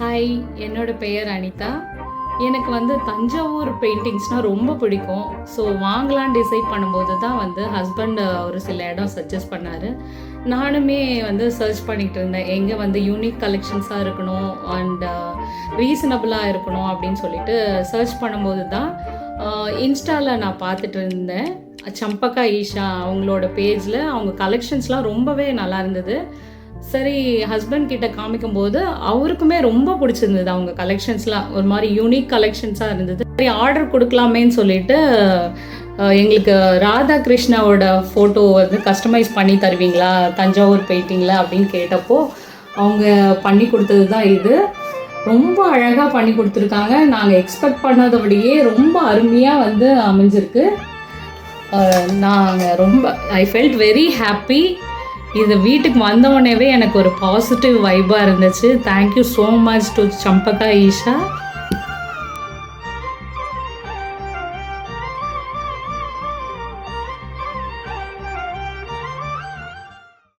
Hi, என்னோட பெயர் அனிதா. எனக்கு வந்து தஞ்சாவூர் பெயிண்டிங்ஸ்னால் ரொம்ப பிடிக்கும். ஸோ வாங்கலான்னு டிசைட் பண்ணும்போது தான் வந்து ஹஸ்பண்ட் ஒரு சில இடம் சஜஸ்ட் பண்ணார். நானுமே வந்து சர்ச் பண்ணிகிட்டு இருந்தேன், எங்கே வந்து யூனிக் கலெக்ஷன்ஸாக இருக்கணும் அண்ட் ரீசனபிளாக இருக்கணும் அப்படின்னு சொல்லிட்டு சர்ச் பண்ணும்போது தான் இன்ஸ்டாவில் நான் பார்த்துட்டு இருந்தேன். சம்பகா ஈஷா அவங்களோட பேஜில் அவங்க கலெக்ஷன்ஸ்லாம் ரொம்பவே நல்லா இருந்தது. சரி, ஹஸ்பண்ட் கிட்ட காமிக்கும்போது அவருக்குமே ரொம்ப பிடிச்சிருந்தது. அவங்க கலெக்ஷன்ஸ்லாம் ஒரு மாதிரி யூனிக் கலெக்ஷன்ஸாக இருந்தது. சரி, ஆர்டர் கொடுக்கலாமேன்னு சொல்லிட்டு எங்களுக்கு ராதாகிருஷ்ணாவோட ஃபோட்டோ வந்து கஸ்டமைஸ் பண்ணி தருவீங்களா தஞ்சாவூர் பெயிண்டிங்கில் அப்படின்னு கேட்டப்போ அவங்க பண்ணி கொடுத்தது தான் இது. ரொம்ப அழகாக பண்ணி கொடுத்துருக்காங்க. நாங்கள் எக்ஸ்பெக்ட் பண்ணதை ரொம்ப அருமையாக வந்து அமைஞ்சிருக்கு. நாங்கள் ரொம்ப ஐ ஃபெல்ட் வெரி ஹாப்பி. இது வீட்டுக்கு வந்தவுடனேவே எனக்கு ஒரு பாசிட்டிவ் வைபாக இருந்துச்சு. Thank you so much to Champaka Isha.